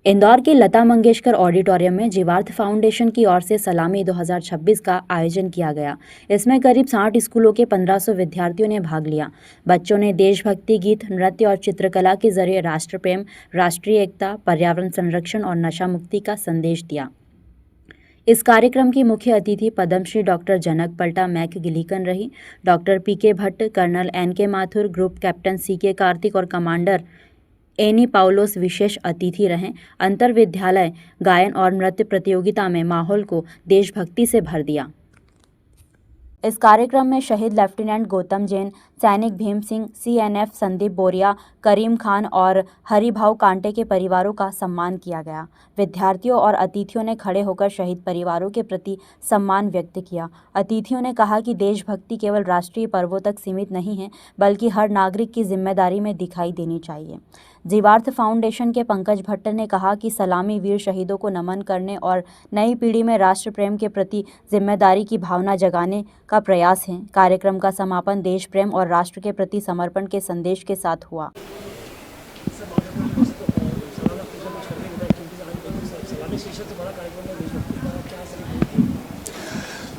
इंदौर के लता मंगेशकर ऑडिटोरियम में जीवार्थ फाउंडेशन की ओर से सलामी 2026 का आयोजन किया गया। इसमें करीब 60 स्कूलों के 1500 विद्यार्थियों ने भाग लिया। बच्चों ने देशभक्ति गीत, नृत्य और चित्रकला के जरिए राष्ट्र प्रेम, राष्ट्रीय एकता, पर्यावरण संरक्षण और नशा मुक्ति का संदेश दिया। इस कार्यक्रम की मुख्य अतिथि पद्मश्री डॉक्टर जनक पलटा मैक गिलीकन रही। Doctor PK Bhatt, colonel NK Mathur, group captain CK Kartik और कमांडर एनी पाउलोस विशेष अतिथि रहे। अंतर विद्यालय गायन और नृत्य प्रतियोगिता में माहौल को देशभक्ति से भर दिया। इस कार्यक्रम में शहीद लेफ्टिनेंट गौतम जैन, सैनिक भीम सिंह, सीएनएफ संदीप बोरिया, करीम खान और हरिभाऊ कांटे के परिवारों का सम्मान किया गया। विद्यार्थियों और अतिथियों ने खड़े होकर शहीद परिवारों के प्रति सम्मान व्यक्त किया। अतिथियों ने कहा कि देशभक्ति केवल राष्ट्रीय पर्वों तक सीमित नहीं है, बल्कि हर नागरिक की जिम्मेदारी में दिखाई देनी चाहिए। जीवार्थ फाउंडेशन के पंकज भट्ट ने कहा कि सलामी वीर शहीदों को नमन करने और नई पीढ़ी में राष्ट्र प्रेम के प्रति जिम्मेदारी की भावना जगाने का प्रयास है। कार्यक्रम का समापन देश प्रेम और राष्ट्र के प्रति समर्पण के संदेश के साथ हुआ।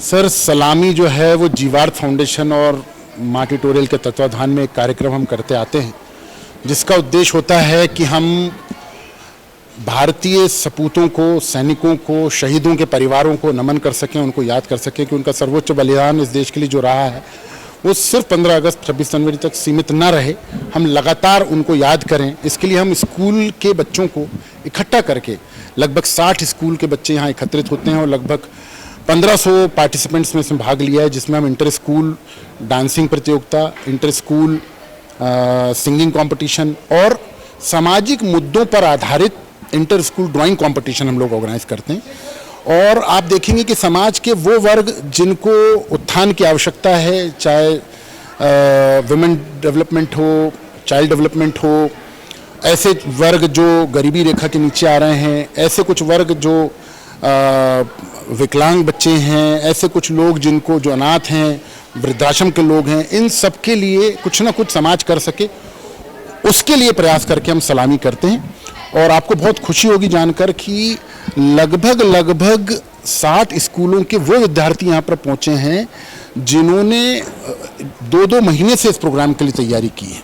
सर, सलामी जो है वो जीवार्थ फाउंडेशन और माँ ट्यूटोरियल के तत्वाधान में एक कार्यक्रम हम करते आते हैं, जिसका उद्देश्य होता है कि हम भारतीय सपूतों को, सैनिकों को, शहीदों के परिवारों को नमन कर सकें, उनको याद कर सकें कि उनका सर्वोच्च बलिदान इस देश के लिए जो रहा है वो सिर्फ 15 अगस्त 26 जनवरी तक सीमित ना रहे, हम लगातार उनको याद करें। इसके लिए हम स्कूल के बच्चों को इकट्ठा करके, लगभग 60 स्कूल के बच्चे यहाँ एकत्रित होते हैं और लगभग 1500 पार्टिसिपेंट्स में इसमें भाग लिया है, जिसमें हम इंटर स्कूल डांसिंग प्रतियोगिता, इंटर स्कूल सिंगिंग कंपटीशन और सामाजिक मुद्दों पर आधारित इंटर स्कूल ड्राइंग कंपटीशन हम लोग ऑर्गेनाइज करते हैं। और आप देखेंगे कि समाज के वो वर्ग जिनको उत्थान की आवश्यकता है, चाहे वुमेन डेवलपमेंट हो, चाइल्ड डेवलपमेंट हो, ऐसे वर्ग जो गरीबी रेखा के नीचे आ रहे हैं, ऐसे कुछ वर्ग जो विकलांग बच्चे हैं, ऐसे कुछ लोग जिनको जो अनाथ हैं, वृद्धाश्रम के लोग हैं, इन सब के लिए कुछ ना कुछ समाज कर सके, उसके लिए प्रयास करके हम सलामी करते हैं। और आपको बहुत खुशी होगी जानकर कि लगभग 60 स्कूलों के वो विद्यार्थी यहाँ पर पहुँचे हैं जिन्होंने 2-2 महीने से इस प्रोग्राम के लिए तैयारी की है।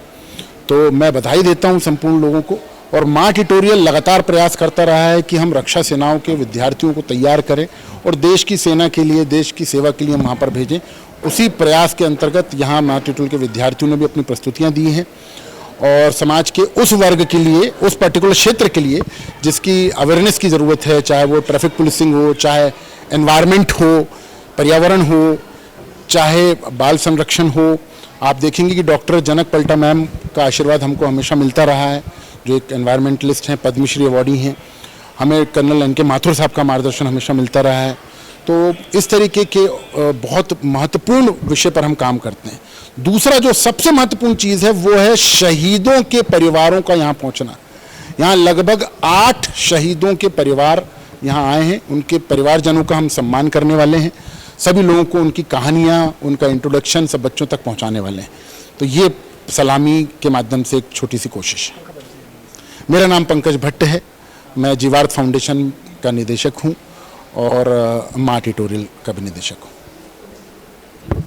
तो मैं बधाई देता हूँ संपूर्ण लोगों को। और माँ ट्यूटोरियल लगातार प्रयास करता रहा है कि हम रक्षा सेनाओं के विद्यार्थियों को तैयार करें और देश की सेना के लिए, देश की सेवा के लिए हम वहाँ पर भेजें। उसी प्रयास के अंतर्गत यहाँ माँ ट्यूटोरियल के विद्यार्थियों ने भी अपनी प्रस्तुतियाँ दी हैं और समाज के उस वर्ग के लिए, उस पर्टिकुलर क्षेत्र के लिए जिसकी अवेयरनेस की ज़रूरत है, चाहे वो ट्रैफिक पुलिसिंग हो, चाहे एनवायरनमेंट हो, पर्यावरण हो, चाहे बाल संरक्षण हो। आप देखेंगे कि डॉक्टर जनक पलटा मैम का आशीर्वाद हमको हमेशा मिलता रहा है, जो एक एनवायरमेंटलिस्ट हैं, पद्मश्री अवॉर्डी हैं। हमें कर्नल एनके माथुर साहब का मार्गदर्शन हमेशा मिलता रहा है। तो इस तरीके के बहुत महत्वपूर्ण विषय पर हम काम करते हैं। दूसरा जो सबसे महत्वपूर्ण चीज़ है वो है शहीदों के परिवारों का यहाँ पहुँचना। यहाँ लगभग 8 शहीदों के परिवार यहाँ आए हैं, उनके परिवारजनों का हम सम्मान करने वाले हैं। सभी लोगों को उनकी कहानियाँ, उनका इंट्रोडक्शन सब बच्चों तक पहुँचाने वाले हैं। तो ये सलामी के माध्यम से एक छोटी सी कोशिश है। मेरा नाम पंकज भट्ट है, मैं जीवार्थ फाउंडेशन का निदेशक हूँ और माँ ट्यूटोरियल का भी निदेशक हूँ।